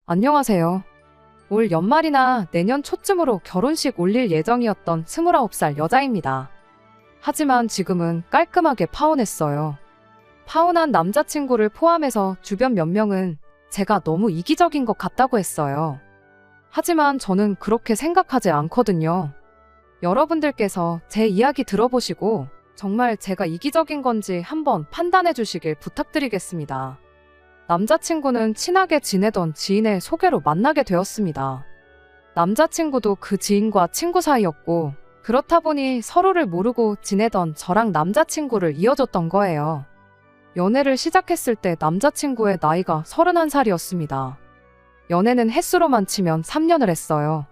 안녕하세요. 올 연말이나 내년 초쯤으로 결혼식 올릴 예정이었던 29살 여자입니다. 하지만 지금은 깔끔하게 파혼했어요. 파혼한 남자친구를 포함해서 주변 몇 명은 제가 너무 이기적인 것 같다고 했어요. 하지만 저는 그렇게 생각하지 않거든요. 여러분들께서 제 이야기 들어보시고 정말 제가 이기적인 건지 한번 판단해 주시길 부탁드리겠습니다. 남자친구는 친하게 지내던 지인의 소개로 만나게 되었습니다. 남자친구도 그 지인과 친구 사이였고, 그렇다 보니 서로를 모르고 지내던 저랑 남자친구를 이어줬던 거예요. 연애를 시작했을 때 남자친구의 나이가 31살이었습니다. 연애는 횟수로만 치면 3년을 했어요.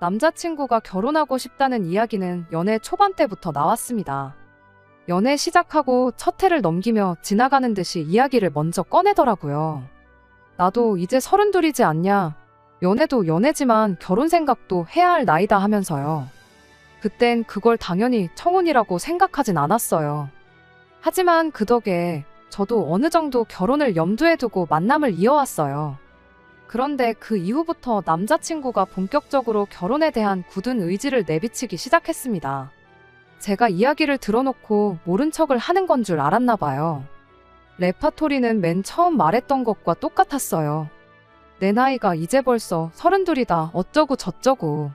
남자친구가 결혼하고 싶다는 이야기는 연애 초반 때부터 나왔습니다. 연애 시작하고 첫 해를 넘기며 지나가는 듯이 이야기를 먼저 꺼내더라고요. 나도 이제 32이지 않냐. 연애도 연애지만 결혼 생각도 해야 할 나이다 하면서요. 그땐 그걸 당연히 청혼이라고 생각하진 않았어요. 하지만 그 덕에 저도 어느 정도 결혼을 염두에 두고 만남을 이어왔어요. 그런데 그 이후부터 남자친구가 본격적으로 결혼에 대한 굳은 의지를 내비치기 시작했습니다. 제가 이야기를 들어놓고 모른 척을 하는 건 줄 알았나 봐요. 레파토리는 맨 처음 말했던 것과 똑같았어요. 내 나이가 이제 벌써 32이다 어쩌고 저쩌고.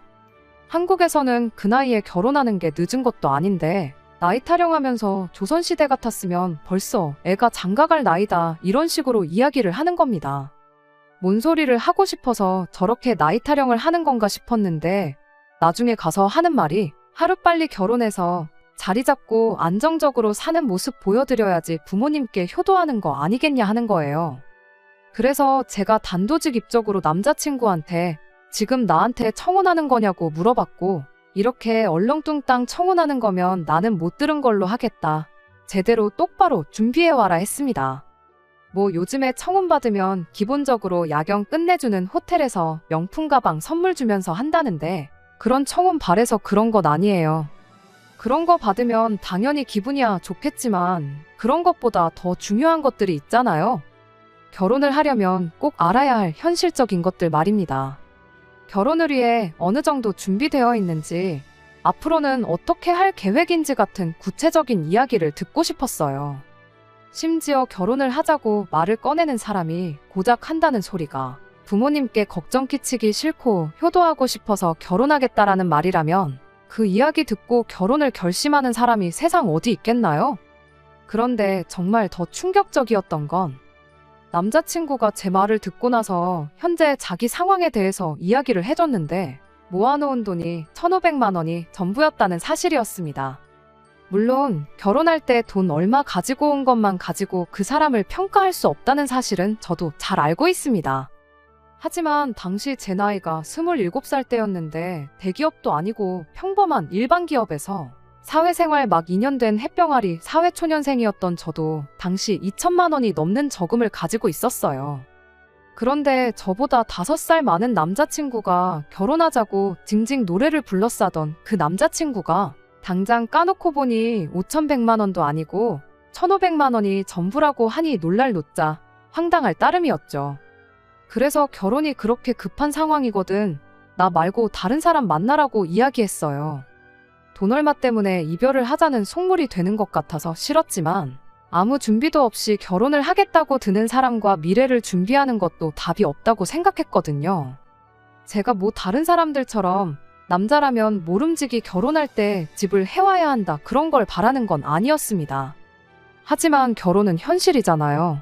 한국에서는 그 나이에 결혼하는 게 늦은 것도 아닌데 나이 타령하면서 조선시대 같았으면 벌써 애가 장가갈 나이다 이런 식으로 이야기를 하는 겁니다. 뭔 소리를 하고 싶어서 저렇게 나이 타령을 하는 건가 싶었는데 나중에 가서 하는 말이 하루빨리 결혼해서 자리 잡고 안정적으로 사는 모습 보여드려야지 부모님께 효도하는 거 아니겠냐 하는 거예요. 그래서 제가 단도직입적으로 남자친구한테 지금 나한테 청혼하는 거냐고 물어봤고, 이렇게 얼렁뚱땅 청혼하는 거면 나는 못 들은 걸로 하겠다. 제대로 똑바로 준비해와라 했습니다. 뭐 요즘에 청혼 받으면 기본적으로 야경 끝내주는 호텔에서 명품 가방 선물 주면서 한다는데 그런 청혼 바래서 그런 것 아니에요. 그런 거 받으면 당연히 기분이야 좋겠지만 그런 것보다 더 중요한 것들이 있잖아요. 결혼을 하려면 꼭 알아야 할 현실적인 것들 말입니다. 결혼을 위해 어느 정도 준비되어 있는지, 앞으로는 어떻게 할 계획인지 같은 구체적인 이야기를 듣고 싶었어요. 심지어 결혼을 하자고 말을 꺼내는 사람이 고작 한다는 소리가 부모님께 걱정 끼치기 싫고 효도하고 싶어서 결혼하겠다라는 말이라면 그 이야기 듣고 결혼을 결심하는 사람이 세상 어디 있겠나요? 그런데 정말 더 충격적이었던 건 남자친구가 제 말을 듣고 나서 현재 자기 상황에 대해서 이야기를 해줬는데 모아놓은 돈이 1,500만 원이 전부였다는 사실이었습니다. 물론 결혼할 때 돈 얼마 가지고 온 것만 가지고 그 사람을 평가할 수 없다는 사실은 저도 잘 알고 있습니다. 하지만 당시 제 나이가 27살 때였는데 대기업도 아니고 평범한 일반 기업에서 사회생활 막 2년 된 햇병아리 사회초년생이었던 저도 당시 2천만 원이 넘는 저금을 가지고 있었어요. 그런데 저보다 5살 많은 남자친구가 결혼하자고 징징 노래를 불러싸던 그 남자친구가 당장 까놓고 보니 5,100만 원도 아니고 1,500만 원이 전부라고 하니 놀랄 노자 황당할 따름이었죠. 그래서 결혼이 그렇게 급한 상황이거든. 나 말고 다른 사람 만나라고 이야기했어요. 돈 얼마 때문에 이별을 하자는 속물이 되는 것 같아서 싫었지만 아무 준비도 없이 결혼을 하겠다고 드는 사람과 미래를 준비하는 것도 답이 없다고 생각했거든요. 제가 뭐 다른 사람들처럼 남자라면 모름지기 결혼할 때 집을 해와야 한다 그런 걸 바라는 건 아니었습니다. 하지만 결혼은 현실이잖아요.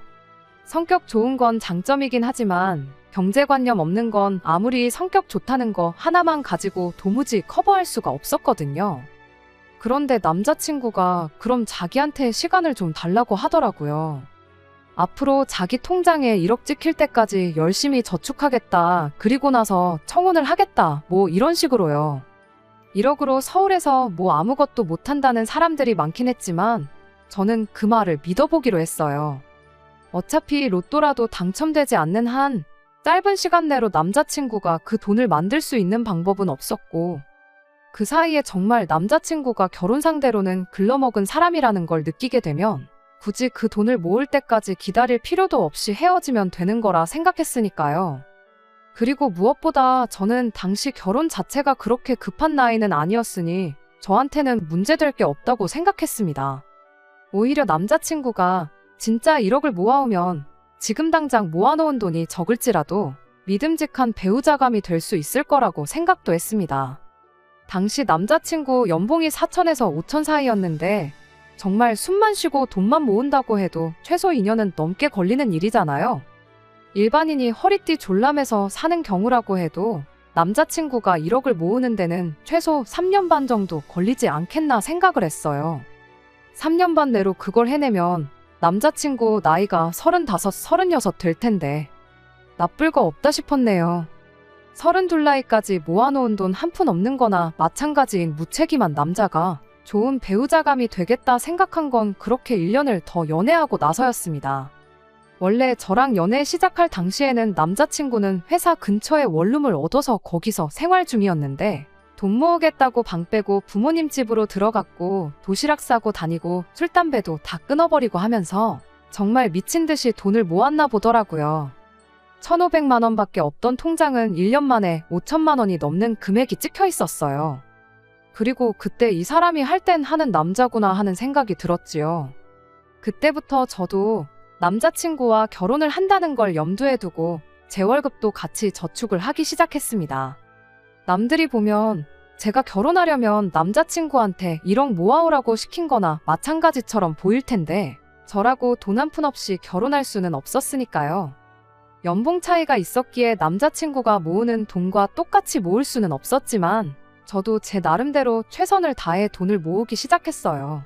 성격 좋은 건 장점이긴 하지만 경제관념 없는 건 아무리 성격 좋다는 거 하나만 가지고 도무지 커버할 수가 없었거든요. 그런데 남자친구가 그럼 자기한테 시간을 좀 달라고 하더라고요. 앞으로 자기 통장에 1억 찍힐 때까지 열심히 저축하겠다. 그리고 나서 청혼을 하겠다. 뭐 이런 식으로요. 1억으로 서울에서 뭐 아무것도 못한다는 사람들이 많긴 했지만 저는 그 말을 믿어보기로 했어요. 어차피 로또라도 당첨되지 않는 한 짧은 시간 내로 남자친구가 그 돈을 만들 수 있는 방법은 없었고 그 사이에 정말 남자친구가 결혼 상대로는 글러먹은 사람이라는 걸 느끼게 되면 굳이 그 돈을 모을 때까지 기다릴 필요도 없이 헤어지면 되는 거라 생각했으니까요. 그리고 무엇보다 저는 당시 결혼 자체가 그렇게 급한 나이는 아니었으니 저한테는 문제될 게 없다고 생각했습니다. 오히려 남자친구가 진짜 1억을 모아오면 지금 당장 모아놓은 돈이 적을지라도 믿음직한 배우자감이 될 수 있을 거라고 생각도 했습니다. 당시 남자친구 연봉이 4천에서 5천 사이였는데 정말 숨만 쉬고 돈만 모은다고 해도 최소 2년은 넘게 걸리는 일이잖아요. 일반인이 허리띠 졸라매서 사는 경우라고 해도 남자친구가 1억을 모으는 데는 최소 3년 반 정도 걸리지 않겠나 생각을 했어요. 3년 반 내로 그걸 해내면 남자친구 나이가 35, 36 될 텐데 나쁠 거 없다 싶었네요. 32 나이까지 모아놓은 돈 한 푼 없는 거나 마찬가지인 무책임한 남자가 좋은 배우자감이 되겠다 생각한 건 그렇게 1년을 더 연애하고 나서였습니다. 원래 저랑 연애 시작할 당시에는 남자친구는 회사 근처에 원룸을 얻어서 거기서 생활 중이었는데 돈 모으겠다고 방 빼고 부모님 집으로 들어갔고 도시락 싸고 다니고 술 담배도 다 끊어버리고 하면서 정말 미친 듯이 돈을 모았나 보더라고요. 1,500만 원밖에 없던 통장은 1년 만에 5천만 원이 넘는 금액이 찍혀 있었어요. 그리고 그때 이 사람이 할 땐 하는 남자구나 하는 생각이 들었지요. 그때부터 저도 남자친구와 결혼을 한다는 걸 염두에 두고 제 월급도 같이 저축을 하기 시작했습니다. 남들이 보면 제가 결혼하려면 남자친구한테 1억 모아오라고 시킨 거나 마찬가지처럼 보일 텐데 저라고 돈 한 푼 없이 결혼할 수는 없었으니까요. 연봉 차이가 있었기에 남자친구가 모으는 돈과 똑같이 모을 수는 없었지만 저도 제 나름대로 최선을 다해 돈을 모으기 시작했어요.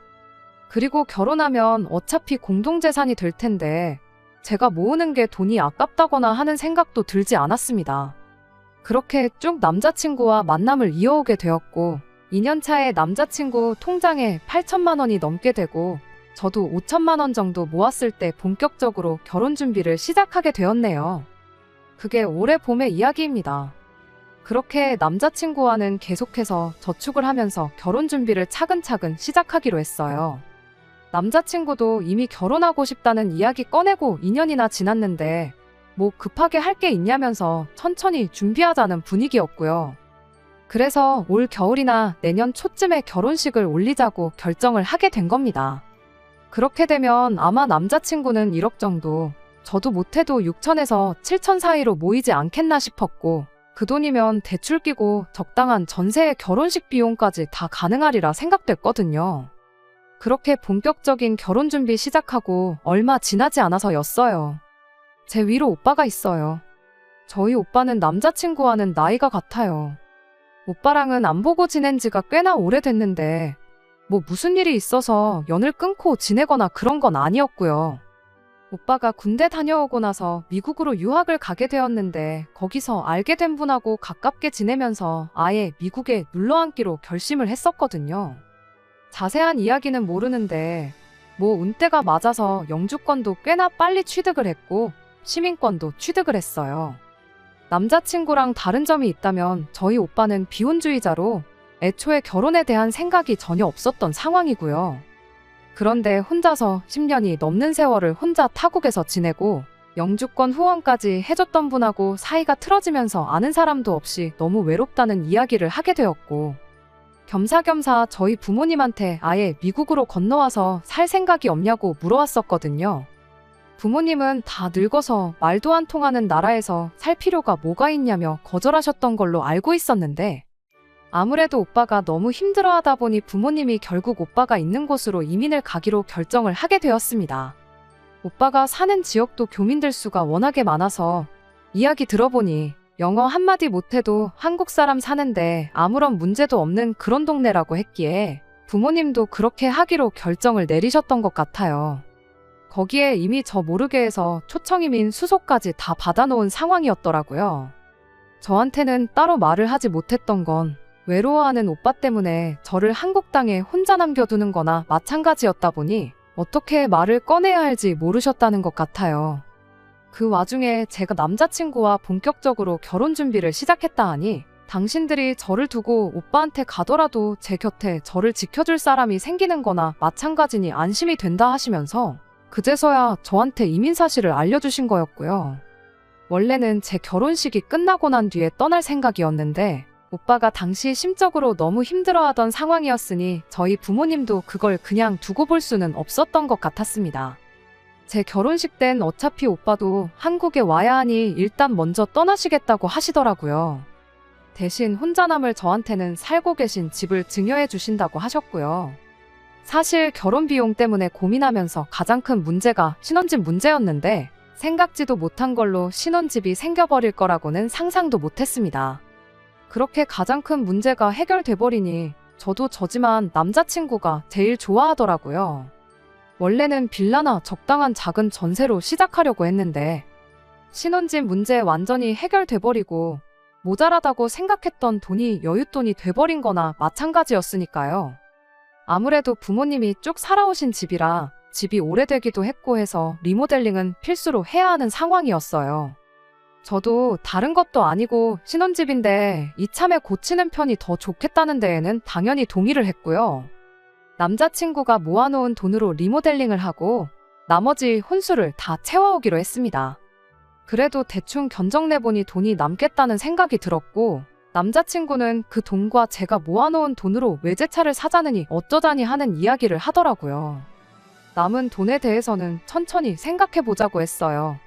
그리고 결혼하면 어차피 공동재산이 될 텐데 제가 모으는 게 돈이 아깝다거나 하는 생각도 들지 않았습니다. 그렇게 쭉 남자친구와 만남을 이어오게 되었고 2년 차에 남자친구 통장에 8천만 원이 넘게 되고 저도 5천만 원 정도 모았을 때 본격적으로 결혼 준비를 시작하게 되었네요. 그게 올해 봄의 이야기입니다. 그렇게 남자친구와는 계속해서 저축을 하면서 결혼 준비를 차근차근 시작하기로 했어요. 남자친구도 이미 결혼하고 싶다는 이야기 꺼내고 2년이나 지났는데 뭐 급하게 할 게 있냐면서 천천히 준비하자는 분위기였고요. 그래서 올 겨울이나 내년 초쯤에 결혼식을 올리자고 결정을 하게 된 겁니다. 그렇게 되면 아마 남자친구는 1억 정도, 저도 못해도 6천에서 7천 사이로 모이지 않겠나 싶었고 그 돈이면 대출 끼고 적당한 전세의 결혼식 비용까지 다 가능하리라 생각됐거든요. 그렇게 본격적인 결혼 준비 시작하고 얼마 지나지 않아서였어요. 제 위로 오빠가 있어요. 저희 오빠는 남자친구와는 나이가 같아요. 오빠랑은 안 보고 지낸 지가 꽤나 오래됐는데 뭐 무슨 일이 있어서 연을 끊고 지내거나 그런 건 아니었고요. 오빠가 군대 다녀오고 나서 미국으로 유학을 가게 되었는데 거기서 알게 된 분하고 가깝게 지내면서 아예 미국에 눌러앉기로 결심을 했었거든요. 자세한 이야기는 모르는데 뭐 운때가 맞아서 영주권도 꽤나 빨리 취득을 했고 시민권도 취득을 했어요. 남자친구랑 다른 점이 있다면 저희 오빠는 비혼주의자로 애초에 결혼에 대한 생각이 전혀 없었던 상황이고요. 그런데 혼자서 10년이 넘는 세월을 혼자 타국에서 지내고 영주권 후원까지 해줬던 분하고 사이가 틀어지면서 아는 사람도 없이 너무 외롭다는 이야기를 하게 되었고 겸사겸사 저희 부모님한테 아예 미국으로 건너와서 살 생각이 없냐고 물어왔었거든요. 부모님은 다 늙어서 말도 안 통하는 나라에서 살 필요가 뭐가 있냐며 거절하셨던 걸로 알고 있었는데 아무래도 오빠가 너무 힘들어하다 보니 부모님이 결국 오빠가 있는 곳으로 이민을 가기로 결정을 하게 되었습니다. 오빠가 사는 지역도 교민들 수가 워낙에 많아서 이야기 들어보니 영어 한마디 못해도 한국 사람 사는데 아무런 문제도 없는 그런 동네라고 했기에 부모님도 그렇게 하기로 결정을 내리셨던 것 같아요. 거기에 이미 저 모르게 해서 초청이민 수속까지 다 받아놓은 상황이었더라고요. 저한테는 따로 말을 하지 못했던 건 외로워하는 오빠 때문에 저를 한국 땅에 혼자 남겨두는 거나 마찬가지였다 보니 어떻게 말을 꺼내야 할지 모르셨다는 것 같아요. 그 와중에 제가 남자친구와 본격적으로 결혼 준비를 시작했다 하니 당신들이 저를 두고 오빠한테 가더라도 제 곁에 저를 지켜줄 사람이 생기는 거나 마찬가지니 안심이 된다 하시면서 그제서야 저한테 이민 사실을 알려주신 거였고요. 원래는 제 결혼식이 끝나고 난 뒤에 떠날 생각이었는데 오빠가 당시 심적으로 너무 힘들어하던 상황이었으니 저희 부모님도 그걸 그냥 두고 볼 수는 없었던 것 같았습니다. 제 결혼식 땐 어차피 오빠도 한국에 와야 하니 일단 먼저 떠나시겠다고 하시더라고요. 대신 혼자 남을 저한테는 살고 계신 집을 증여해 주신다고 하셨고요. 사실 결혼 비용 때문에 고민하면서 가장 큰 문제가 신혼집 문제였는데 생각지도 못한 걸로 신혼집이 생겨버릴 거라고는 상상도 못했습니다. 그렇게 가장 큰 문제가 해결돼 버리니 저도 저지만 남자친구가 제일 좋아하더라고요. 원래는 빌라나 적당한 작은 전세로 시작하려고 했는데 신혼집 문제 완전히 해결돼 버리고 모자라다고 생각했던 돈이 여윳돈이 돼버린 거나 마찬가지였으니까요. 아무래도 부모님이 쭉 살아오신 집이라 집이 오래되기도 했고 해서 리모델링은 필수로 해야 하는 상황이었어요. 저도 다른 것도 아니고 신혼집인데 이참에 고치는 편이 더 좋겠다는 데에는 당연히 동의를 했고요. 남자친구가 모아놓은 돈으로 리모델링을 하고 나머지 혼수를 다 채워오기로 했습니다. 그래도 대충 견적내보니 돈이 남겠다는 생각이 들었고 남자친구는 그 돈과 제가 모아놓은 돈으로 외제차를 사자느니 어쩌자니 하는 이야기를 하더라고요. 남은 돈에 대해서는 천천히 생각해보자고 했어요.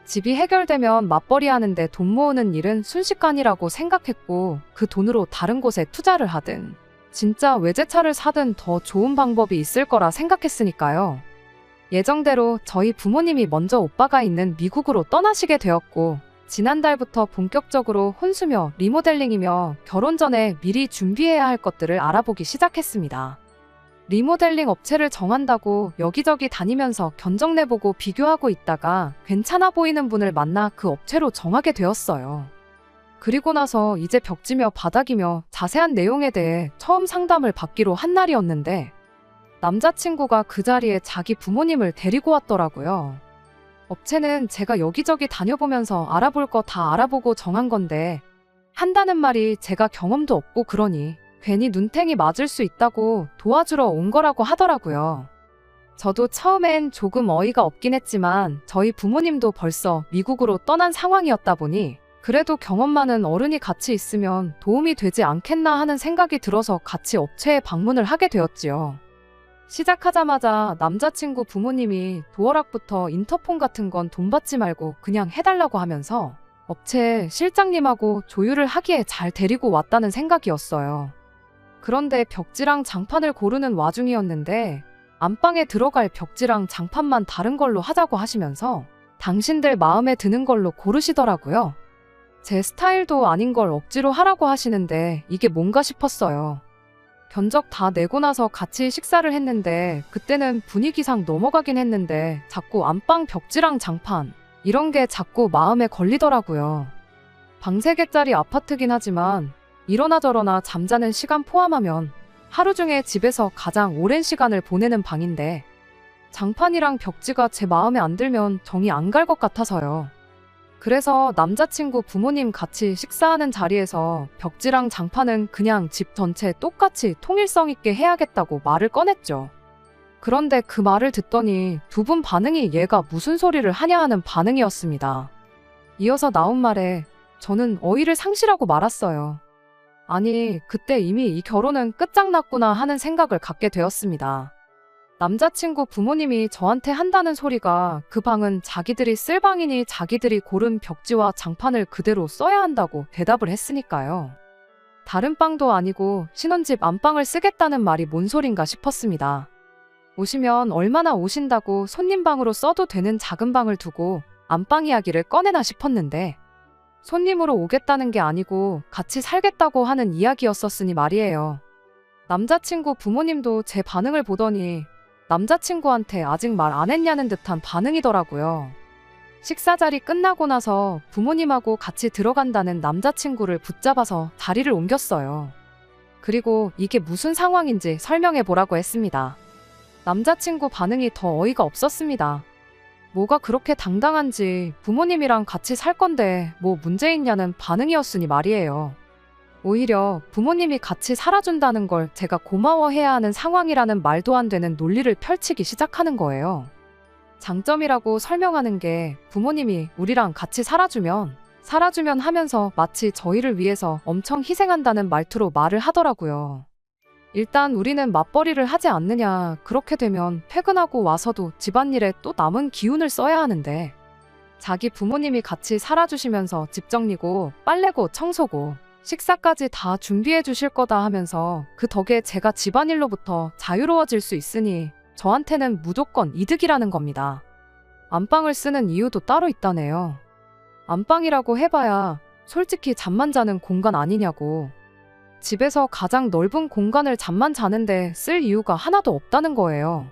집이 해결되면 맞벌이 하는데 돈 모으는 일은 순식간이라고 생각했고 그 돈으로 다른 곳에 투자를 하든 진짜 외제차를 사든 더 좋은 방법이 있을 거라 생각했으니까요. 예정대로 저희 부모님이 먼저 오빠가 있는 미국으로 떠나시게 되었고 지난달부터 본격적으로 혼수며 리모델링이며 결혼 전에 미리 준비해야 할 것들을 알아보기 시작했습니다. 리모델링 업체를 정한다고 여기저기 다니면서 견적 내보고 비교하고 있다가 괜찮아 보이는 분을 만나 그 업체로 정하게 되었어요. 그리고 나서 이제 벽지며 바닥이며 자세한 내용에 대해 처음 상담을 받기로 한 날이었는데 남자친구가 그 자리에 자기 부모님을 데리고 왔더라고요. 업체는 제가 여기저기 다녀보면서 알아볼 거 다 알아보고 정한 건데 한다는 말이 제가 경험도 없고 그러니 괜히 눈탱이 맞을 수 있다고 도와주러 온 거라고 하더라고요. 저도 처음엔 조금 어이가 없긴 했지만 저희 부모님도 벌써 미국으로 떠난 상황이었다 보니 그래도 경험 많은 어른이 같이 있으면 도움이 되지 않겠나 하는 생각이 들어서 같이 업체에 방문을 하게 되었지요. 시작하자마자 남자친구 부모님이 도어락부터 인터폰 같은 건 돈 받지 말고 그냥 해달라고 하면서 업체 실장님하고 조율을 하기에 잘 데리고 왔다는 생각이었어요. 그런데 벽지랑 장판을 고르는 와중이었는데 안방에 들어갈 벽지랑 장판만 다른 걸로 하자고 하시면서 당신들 마음에 드는 걸로 고르시더라고요. 제 스타일도 아닌 걸 억지로 하라고 하시는데 이게 뭔가 싶었어요. 견적 다 내고 나서 같이 식사를 했는데 그때는 분위기상 넘어가긴 했는데 자꾸 안방 벽지랑 장판 이런 게 자꾸 마음에 걸리더라고요. 방 3개짜리 아파트긴 하지만 이러나 저러나 잠자는 시간 포함하면 하루 중에 집에서 가장 오랜 시간을 보내는 방인데 장판이랑 벽지가 제 마음에 안 들면 정이 안 갈 것 같아서요. 그래서 남자친구 부모님 같이 식사하는 자리에서 벽지랑 장판은 그냥 집 전체 똑같이 통일성 있게 해야겠다고 말을 꺼냈죠. 그런데 그 말을 듣더니 두 분 반응이 얘가 무슨 소리를 하냐 하는 반응이었습니다. 이어서 나온 말에 저는 어이를 상실하고 말았어요. 아니, 그때 이미 이 결혼은 끝장났구나 하는 생각을 갖게 되었습니다. 남자친구 부모님이 저한테 한다는 소리가 그 방은 자기들이 쓸 방이니 자기들이 고른 벽지와 장판을 그대로 써야 한다고 대답을 했으니까요. 다른 방도 아니고 신혼집 안방을 쓰겠다는 말이 뭔 소린가 싶었습니다. 오시면 얼마나 오신다고 손님 방으로 써도 되는 작은 방을 두고 안방 이야기를 꺼내나 싶었는데 손님으로 오겠다는 게 아니고 같이 살겠다고 하는 이야기였었으니 말이에요. 남자친구 부모님도 제 반응을 보더니 남자친구한테 아직 말 안 했냐는 듯한 반응이더라고요. 식사 자리 끝나고 나서 부모님하고 같이 들어간다는 남자친구를 붙잡아서 자리를 옮겼어요. 그리고 이게 무슨 상황인지 설명해 보라고 했습니다. 남자친구 반응이 더 어이가 없었습니다. 뭐가 그렇게 당당한지 부모님이랑 같이 살 건데 뭐 문제 있냐는 반응이었으니 말이에요. 오히려 부모님이 같이 살아준다는 걸 제가 고마워해야 하는 상황이라는 말도 안 되는 논리를 펼치기 시작하는 거예요. 장점이라고 설명하는 게 부모님이 우리랑 같이 살아주면 하면서 마치 저희를 위해서 엄청 희생한다는 말투로 말을 하더라고요. 일단 우리는 맞벌이를 하지 않느냐. 그렇게 되면 퇴근하고 와서도 집안일에 또 남은 기운을 써야 하는데 자기 부모님이 같이 살아주시면서 집 정리고 빨래고 청소고 식사까지 다 준비해 주실 거다 하면서 그 덕에 제가 집안일로부터 자유로워질 수 있으니 저한테는 무조건 이득이라는 겁니다. 안방을 쓰는 이유도 따로 있다네요. 안방이라고 해봐야 솔직히 잠만 자는 공간 아니냐고. 집에서 가장 넓은 공간을 잠만 자는데 쓸 이유가 하나도 없다는 거예요.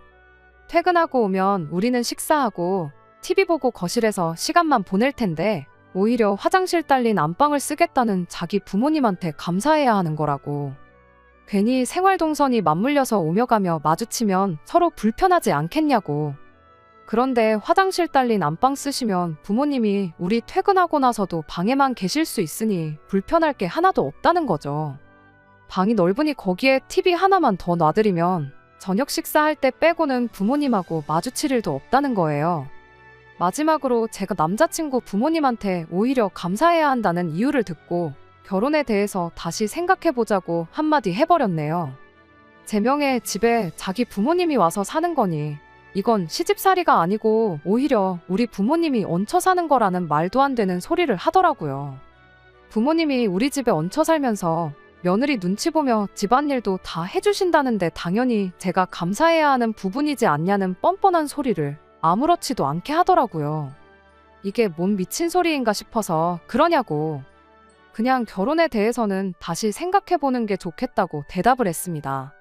퇴근하고 오면 우리는 식사하고 TV 보고 거실에서 시간만 보낼 텐데 오히려 화장실 딸린 안방을 쓰겠다는 자기 부모님한테 감사해야 하는 거라고. 괜히 생활동선이 맞물려서 오며 가며 마주치면 서로 불편하지 않겠냐고. 그런데 화장실 딸린 안방 쓰시면 부모님이 우리 퇴근하고 나서도 방에만 계실 수 있으니 불편할 게 하나도 없다는 거죠. 방이 넓으니 거기에 TV 하나만 더 놔드리면 저녁 식사할 때 빼고는 부모님하고 마주칠 일도 없다는 거예요. 마지막으로 제가 남자친구 부모님한테 오히려 감사해야 한다는 이유를 듣고 결혼에 대해서 다시 생각해보자고 한마디 해버렸네요. 제 명의 집에 자기 부모님이 와서 사는 거니 이건 시집살이가 아니고 오히려 우리 부모님이 얹혀 사는 거라는 말도 안 되는 소리를 하더라고요. 부모님이 우리 집에 얹혀 살면서 며느리 눈치 보며 집안일도 다 해주신다는데 당연히 제가 감사해야 하는 부분이지 않냐는 뻔뻔한 소리를 아무렇지도 않게 하더라고요. 이게 뭔 미친 소리인가 싶어서 그러냐고. 그냥 결혼에 대해서는 다시 생각해보는 게 좋겠다고 대답을 했습니다.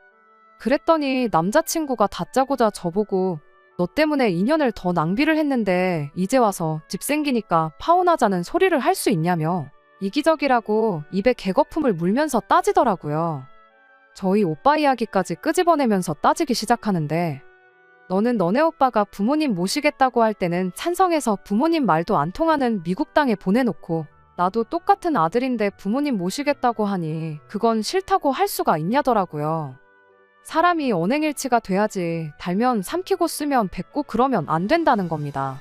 그랬더니 남자친구가 다짜고짜 저보고 너 때문에 2년을 더 낭비를 했는데 이제 와서 집 생기니까 파혼하자는 소리를 할 수 있냐며 이기적이라고 입에 개거품을 물면서 따지더라고요. 저희 오빠 이야기까지 끄집어내면서 따지기 시작하는데 너는 너네 오빠가 부모님 모시겠다고 할 때는 찬성해서 부모님 말도 안 통하는 미국 땅에 보내놓고 나도 똑같은 아들인데 부모님 모시겠다고 하니 그건 싫다고 할 수가 있냐더라고요. 사람이 언행일치가 돼야지 달면 삼키고 쓰면 뱉고 그러면 안 된다는 겁니다.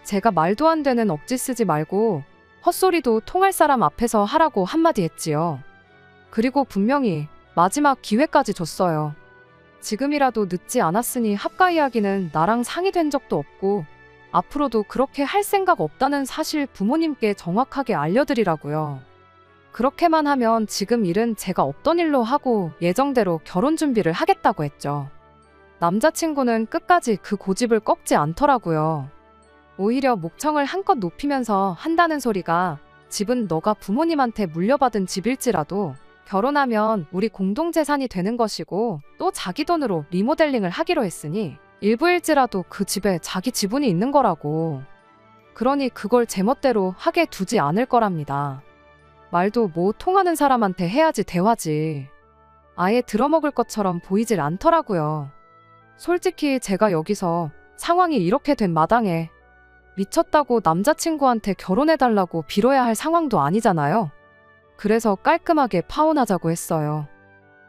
제가 말도 안 되는 억지 쓰지 말고 헛소리도 통할 사람 앞에서 하라고 한마디 했지요. 그리고 분명히 마지막 기회까지 줬어요. 지금이라도 늦지 않았으니 합가 이야기는 나랑 상의된 적도 없고 앞으로도 그렇게 할 생각 없다는 사실 부모님께 정확하게 알려드리라고요. 그렇게만 하면 지금 일은 제가 없던 일로 하고 예정대로 결혼 준비를 하겠다고 했죠. 남자친구는 끝까지 그 고집을 꺾지 않더라고요. 오히려 목청을 한껏 높이면서 한다는 소리가 집은 너가 부모님한테 물려받은 집일지라도 결혼하면 우리 공동재산이 되는 것이고 또 자기 돈으로 리모델링을 하기로 했으니 일부일지라도 그 집에 자기 지분이 있는 거라고. 그러니 그걸 제멋대로 하게 두지 않을 거랍니다. 말도 뭐 통하는 사람한테 해야지 대화지. 아예 들어먹을 것처럼 보이질 않더라고요. 솔직히 제가 여기서 상황이 이렇게 된 마당에 미쳤다고 남자친구한테 결혼해달라고 빌어야 할 상황도 아니잖아요. 그래서 깔끔하게 파혼하자고 했어요.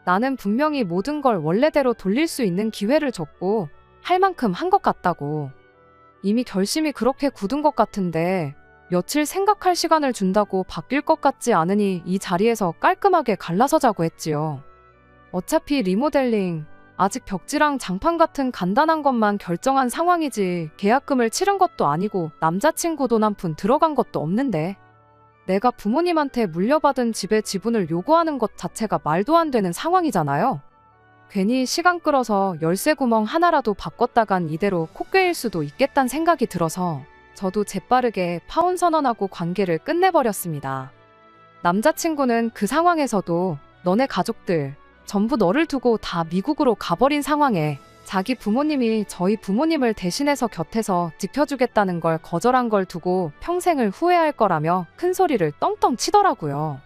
나는 분명히 모든 걸 원래대로 돌릴 수 있는 기회를 줬고 할 만큼 한 것 같다고. 이미 결심이 그렇게 굳은 것 같은데 며칠 생각할 시간을 준다고 바뀔 것 같지 않으니 이 자리에서 깔끔하게 갈라서자고 했지요. 어차피 리모델링, 아직 벽지랑 장판 같은 간단한 것만 결정한 상황이지 계약금을 치른 것도 아니고 남자친구 돈 한 푼 들어간 것도 없는데 내가 부모님한테 물려받은 집의 지분을 요구하는 것 자체가 말도 안 되는 상황이잖아요. 괜히 시간 끌어서 열쇠 구멍 하나라도 바꿨다간 이대로 콧괴일 수도 있겠다는 생각이 들어서 저도 재빠르게 파혼 선언하고 관계를 끝내버렸습니다. 남자친구는 그 상황에서도 너네 가족들 전부 너를 두고 다 미국으로 가버린 상황에 자기 부모님이 저희 부모님을 대신해서 곁에서 지켜주겠다는 걸 거절한 걸 두고 평생을 후회할 거라며 큰 소리를 떵떵 치더라고요.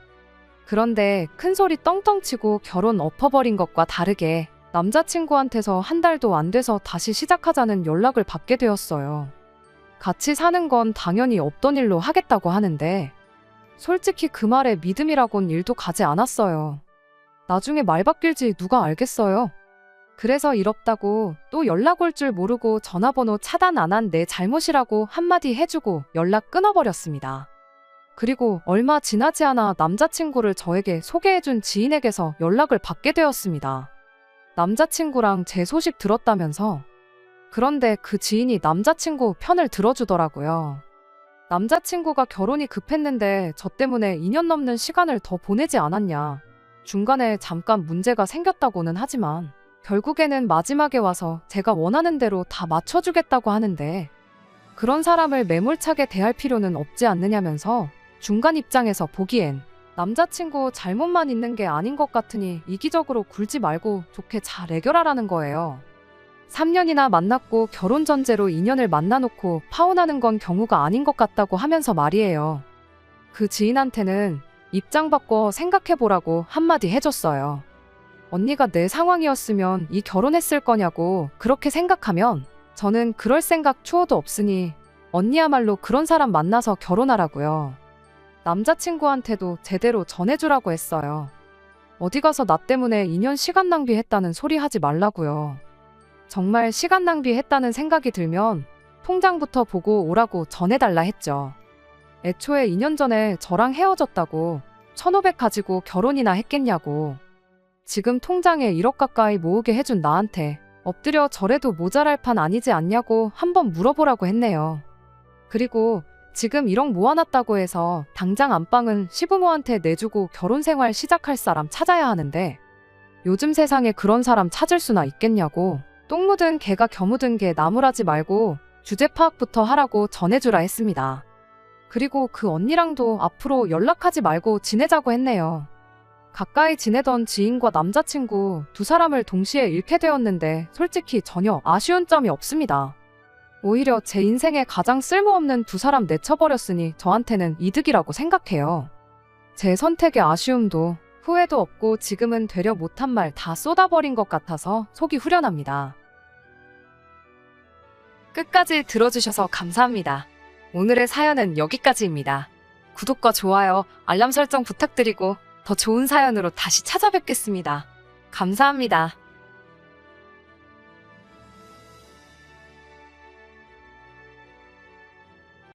그런데 큰 소리 떵떵 치고 결혼 엎어버린 것과 다르게 남자친구한테서 한 달도 안 돼서 다시 시작하자는 연락을 받게 되었어요. 같이 사는 건 당연히 없던 일로 하겠다고 하는데 솔직히 그 말에 믿음이라곤 일도 가지 않았어요. 나중에 말 바뀔지 누가 알겠어요. 그래서 이럽다고 또 연락 올 줄 모르고 전화번호 차단 안 한 내 잘못이라고 한마디 해주고 연락 끊어버렸습니다. 그리고 얼마 지나지 않아 남자친구를 저에게 소개해준 지인에게서 연락을 받게 되었습니다. 남자친구랑 제 소식 들었다면서. 그런데 그 지인이 남자친구 편을 들어주더라고요. 남자친구가 결혼이 급했는데 저 때문에 2년 넘는 시간을 더 보내지 않았냐. 중간에 잠깐 문제가 생겼다고는 하지만 결국에는 마지막에 와서 제가 원하는 대로 다 맞춰주겠다고 하는데 그런 사람을 매몰차게 대할 필요는 없지 않느냐면서 중간 입장에서 보기엔 남자친구 잘못만 있는 게 아닌 것 같으니 이기적으로 굴지 말고 좋게 잘 해결하라는 거예요. 3년이나 만났고 결혼 전제로 인연을 만나놓고 파혼하는 건 경우가 아닌 것 같다고 하면서 말이에요. 그 지인한테는 입장 바꿔 생각해보라고 한마디 해줬어요. 언니가 내 상황이었으면 이 결혼했을 거냐고 그렇게 생각하면 저는 그럴 생각 추호도 없으니 언니야말로 그런 사람 만나서 결혼하라고요. 남자친구한테도 제대로 전해주라고 했어요. 어디 가서 나 때문에 2년 시간 낭비했다는 소리 하지 말라고요. 정말 시간 낭비했다는 생각이 들면 통장부터 보고 오라고 전해달라 했죠. 애초에 2년 전에 저랑 헤어졌다고 1,500 가지고 결혼이나 했겠냐고. 지금 통장에 1억 가까이 모으게 해준 나한테 엎드려 절해도 모자랄 판 아니지 않냐고 한번 물어보라고 했네요. 그리고 지금 1억 모아놨다고 해서 당장 안방은 시부모한테 내주고 결혼 생활 시작할 사람 찾아야 하는데 요즘 세상에 그런 사람 찾을 수나 있겠냐고. 똥 묻은 개가 겨 묻은 개 나무라지 말고 주제 파악부터 하라고 전해주라 했습니다. 그리고 그 언니랑도 앞으로 연락하지 말고 지내자고 했네요. 가까이 지내던 지인과 남자친구 두 사람을 동시에 잃게 되었는데 솔직히 전혀 아쉬운 점이 없습니다. 오히려 제 인생에 가장 쓸모없는 두 사람 내쳐버렸으니 저한테는 이득이라고 생각해요. 제 선택의 아쉬움도 후회도 없고 지금은 되려 못한 말 다 쏟아버린 것 같아서 속이 후련합니다. 끝까지 들어주셔서 감사합니다. 오늘의 사연은 여기까지입니다. 구독과 좋아요, 알람 설정 부탁드리고 더 좋은 사연으로 다시 찾아뵙겠습니다. 감사합니다.